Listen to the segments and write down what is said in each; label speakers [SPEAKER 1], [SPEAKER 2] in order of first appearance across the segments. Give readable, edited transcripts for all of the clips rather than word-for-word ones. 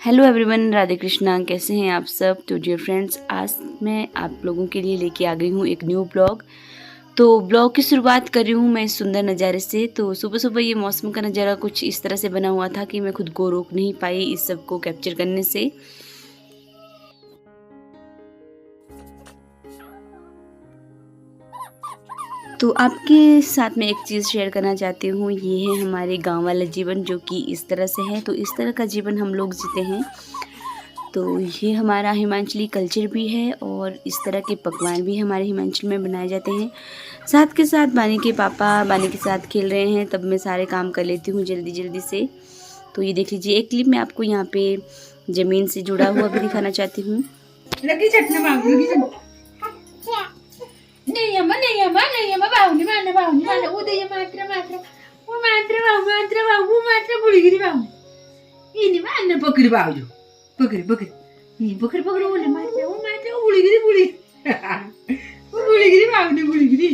[SPEAKER 1] Hello everyone, Radhe Krishna. कैसे हैं आप सब? तो डियर फ्रेंड्स, आज मैं आप लोगों के लिए लेके आ गई हूँ एक न्यू ब्लॉग। तो ब्लॉग की शुरुआत कर रही हूँ मैं इस सुंदर नज़ारे से। तो सुबह सुबह ये मौसम का नज़ारा कुछ इस तरह से बना हुआ था कि मैं खुद को रोक नहीं पाई इस सब को कैप्चर करने से। तो आपके साथ मैं एक चीज़ शेयर करना चाहती हूँ, ये है हमारे गांव वाला जीवन जो कि इस तरह से है। तो इस तरह का जीवन हम लोग जीते हैं। तो ये हमारा हिमाचली कल्चर भी है और इस तरह के पकवान भी हमारे हिमाचल में बनाए जाते हैं। साथ के साथ बानी के पापा बानी के साथ खेल रहे हैं, तब मैं सारे काम कर लेती हूँ जल्दी जल्दी से। तो ये देख लीजिए, एक क्लिप मैं आपको यहाँ पे ज़मीन से जुड़ा हुआ भी दिखाना चाहती हूँ।
[SPEAKER 2] लगी चटना मांग लगी नहीं अम्मा बाहुनी मारना उदय मात्र बुळीगिरी बाहू इनी मारना पकडी बाहू पकडी बोले मात्र बुळीगिरी बुळीगिरी बुळीगिरी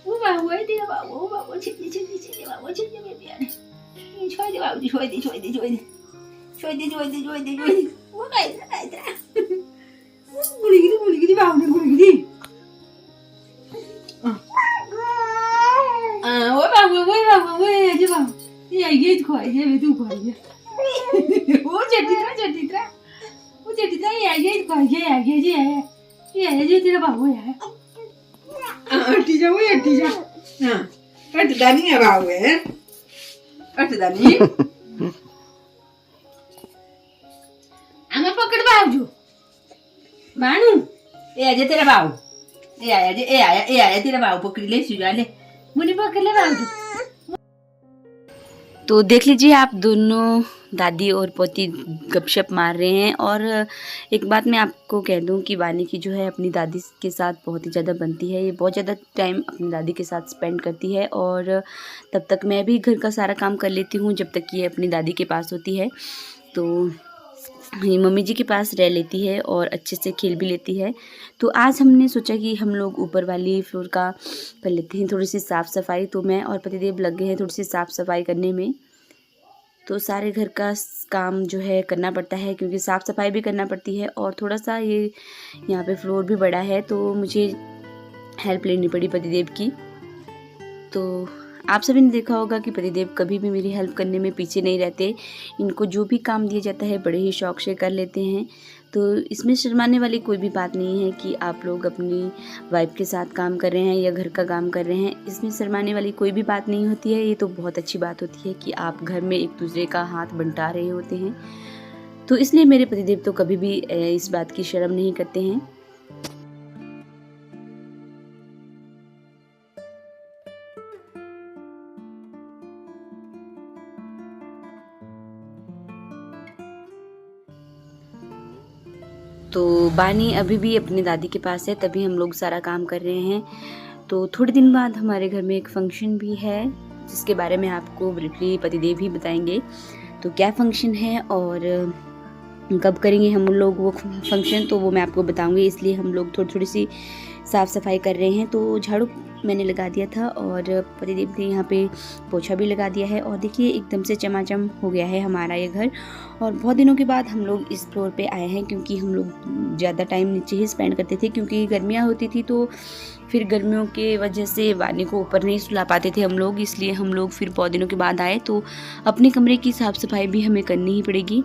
[SPEAKER 2] वो बाहू है दिया बाबू छिटी बाबू बेबी आने छोड़ दे बाबू छोड़ दे वो काय बुळीगिरी बाहू वो ये बाबू ये खोई ये तू खोई वो चट्टी ये खोई ये तेरा बाबू है अट्टी जा हां अट्टदानी है बाबू है अट्टदानी आमा पकड़ बाबू मानू ये आजा तेरा बाबू ये आया तेरा बाबू पकड़ ले सुजा ले मुझे पकड़ ले बाबू।
[SPEAKER 1] तो देख लीजिए, आप दोनों दादी और पोती गपशप मार रहे हैं। और एक बात मैं आपको कह दूं कि वानी की जो है अपनी दादी के साथ बहुत ही ज़्यादा बनती है। ये बहुत ज़्यादा टाइम अपनी दादी के साथ स्पेंड करती है और तब तक मैं भी घर का सारा काम कर लेती हूँ जब तक ये अपनी दादी के पास होती है। तो ये मम्मी जी के पास रह लेती है और अच्छे से खेल भी लेती है। तो आज हमने सोचा कि हम लोग ऊपर वाली फ्लोर का कर लेते हैं थोड़ी सी साफ़ सफाई। तो मैं और पतिदेव लग गए हैं थोड़ी सी साफ़ सफाई करने में। तो सारे घर का काम जो है करना पड़ता है क्योंकि साफ़ सफाई भी करना पड़ती है और थोड़ा सा ये यहाँ पे फ्लोर भी बड़ा है तो मुझे हेल्प लेनी पड़ी पतिदेव की। तो आप सभी ने देखा होगा कि पतिदेव कभी भी मेरी हेल्प करने में पीछे नहीं रहते। इनको जो भी काम दिया जाता है बड़े ही शौक से कर लेते हैं। तो इसमें शर्माने वाली कोई भी बात नहीं है कि आप लोग अपनी वाइफ के साथ काम कर रहे हैं या घर का काम कर रहे हैं। इसमें शर्माने वाली कोई भी बात नहीं होती है। ये तो बहुत अच्छी बात होती है कि आप घर में एक दूसरे का हाथ बंटा रहे होते हैं। तो इसलिए मेरे पतिदेव तो कभी भी इस बात की शर्म नहीं करते हैं। तो बानी अभी भी अपनी दादी के पास है, तभी हम लोग सारा काम कर रहे हैं। तो थोड़े दिन बाद हमारे घर में एक फंक्शन भी है जिसके बारे में आपको ब्रीफली पतिदेव ही बताएंगे। तो क्या फंक्शन है और कब करेंगे हम लोग वो फंक्शन, तो वो मैं आपको बताऊंगी। इसलिए हम लोग थोड़ी सी साफ़ सफाई कर रहे हैं। तो झाड़ू मैंने लगा दिया था और पतिदेव ने यहाँ पे पोछा भी लगा दिया है। और देखिए, एकदम से चमाचम हो गया है हमारा ये घर। और बहुत दिनों के बाद हम लोग इस फ्लोर पे आए हैं क्योंकि हम लोग ज़्यादा टाइम नीचे ही स्पेंड करते थे क्योंकि गर्मियाँ होती थी। तो फिर गर्मियों के वजह से वानी को ऊपर नहीं सुला पाते थे हम लोग, इसलिए हम लोग फिर बहुत दिनों के बाद आए। तो अपने कमरे की साफ़ सफाई भी हमें करनी ही पड़ेगी।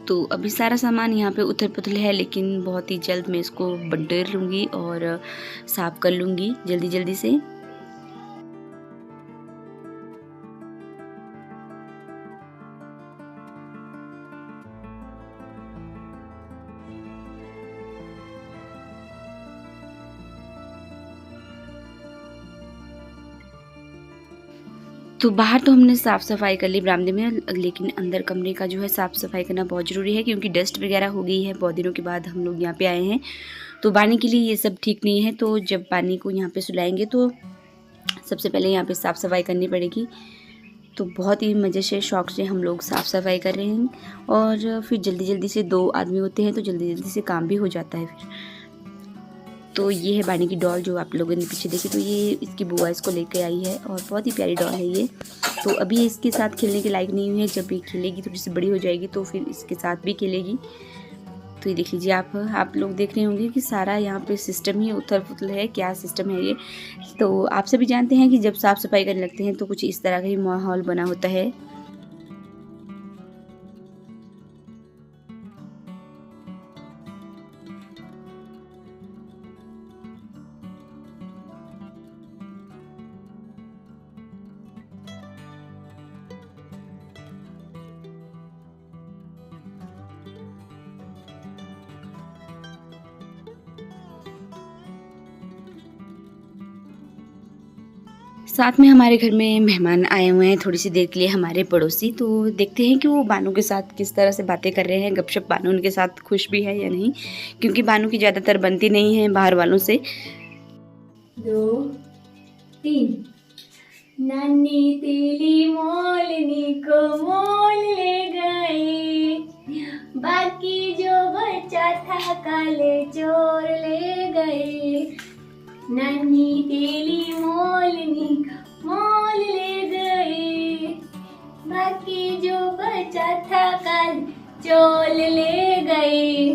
[SPEAKER 1] तो अभी सारा सामान यहाँ पे उथल पुथल है, लेकिन बहुत ही जल्द मैं इसको बंटेर लूँगी और साफ़ कर लूँगी जल्दी जल्दी से। तो बाहर तो हमने साफ़ सफाई कर ली बरामदे में, लेकिन अंदर कमरे का जो है साफ़ सफाई करना बहुत ज़रूरी है क्योंकि डस्ट वगैरह हो गई है। बहुत दिनों के बाद हम लोग यहाँ पे आए हैं तो बानी के लिए ये सब ठीक नहीं है। तो जब बानी को यहाँ पे सुलाएंगे तो सबसे पहले यहाँ पे साफ़ सफाई करनी पड़ेगी। तो बहुत ही मज़े से शौक़ से हम लोग साफ़ सफाई कर रहे हैं और फिर जल्दी जल्दी से 2 आदमी होते हैं तो जल्दी जल्दी से काम भी हो जाता है फिर। तो ये है बानी की डॉल जो आप लोगों ने पीछे देखी, तो ये इसकी बुआ इसको लेके आई है और बहुत ही प्यारी डॉल है ये। तो अभी इसके साथ खेलने के लायक नहीं हुई है, जब ये खेलेगी थोड़ी सी बड़ी हो जाएगी तो फिर इसके साथ भी खेलेगी। तो ये देख लीजिए, आप लोग देख रहे होंगे कि सारा यहाँ पे सिस्टम ही उथल पुथल है, क्या सिस्टम है ये। तो आप सभी जानते हैं कि जब साफ़ सफाई करने लगते हैं तो कुछ इस तरह का ही माहौल बना होता है। साथ में हमारे घर में मेहमान आए हुए हैं थोड़ी सी देर के लिए, हमारे पड़ोसी। तो देखते हैं कि वो बानू के साथ किस तरह से बातें कर रहे हैं, गपशप बानू उनके साथ खुश भी है या नहीं, क्योंकि बानू की ज़्यादातर बनती नहीं है बाहर वालों से।
[SPEAKER 3] 2 3 नानी तेली मोलनी को मोल ले गई, बाकी जो बचा था काले चोर ले गए। नानी तेली मोलनी को मोल ले गई, बाकी जो बचा था काले चोर ले गए।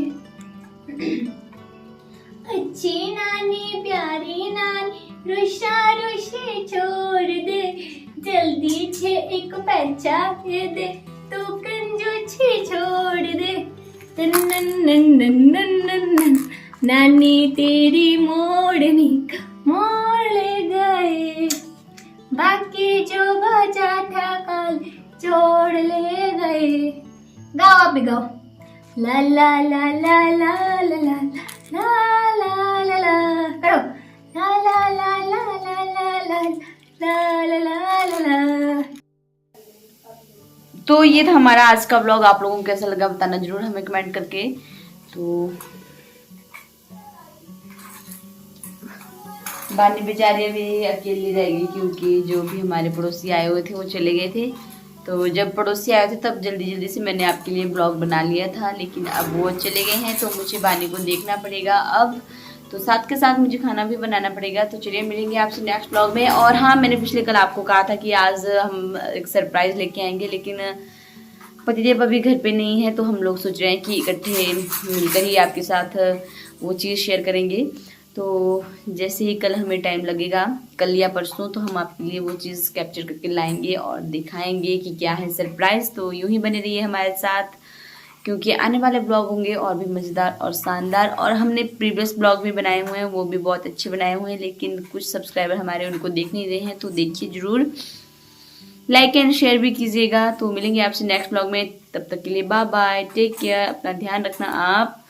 [SPEAKER 3] अच्छी नानी प्यारी नानी रुषा रुषे छोड़ दे, जल्दी छे एक पैसा दे दे, तू कंजूसी छोड़ दे। नन नानी तेरी मोड़नी मोड़ ले गए, बाकी जो बचा था कल छोड़ ले गए। गाओ आप भी गाओ। ला ला ला ला ला ला ला ला ला ला ला करो। ला ला ला ला ला ला ला ला ला ला ला ला।
[SPEAKER 1] तो ये था हमारा आज का व्लॉग। आप लोगों को कैसा लगा बताना जरूर हमें कमेंट करके। तो बानी बेचारी अभी अकेली रहेगी, क्योंकि जो भी हमारे पड़ोसी आए हुए थे वो चले गए थे। तो जब पड़ोसी आए थे तब जल्दी जल्दी से मैंने आपके लिए ब्लॉग बना लिया था, लेकिन अब वो चले गए हैं तो मुझे बानी को देखना पड़ेगा अब। तो साथ के साथ मुझे खाना भी बनाना पड़ेगा। तो चलिए मिलेंगे आपसे नेक्स्ट ब्लॉग में। और हाँ, मैंने पिछले कल आपको कहा था कि आज हम एक सरप्राइज़ लेके आएंगे, लेकिन पतिदेव अभी घर पे नहीं है, तो हम लोग सोच रहे हैं कि इकट्ठे मिलकर ही आपके साथ वो चीज़ शेयर करेंगे। तो जैसे ही कल हमें टाइम लगेगा, कल या परसों, तो हम आपके लिए वो चीज़ कैप्चर करके लाएंगे और दिखाएंगे कि क्या है सरप्राइज़। तो यूं ही बने रहिए हमारे साथ, क्योंकि आने वाले ब्लॉग होंगे और भी मज़ेदार और शानदार। और हमने प्रीवियस ब्लॉग भी बनाए हुए हैं, वो भी बहुत अच्छे बनाए हुए हैं, लेकिन कुछ सब्सक्राइबर हमारे उनको देख नहीं रहे हैं। तो देखिए ज़रूर, लाइक एंड शेयर भी कीजिएगा। तो मिलेंगे आपसे नेक्स्ट ब्लॉग में, तब तक के लिए बाय बाय, टेक केयर, अपना ध्यान रखना आप।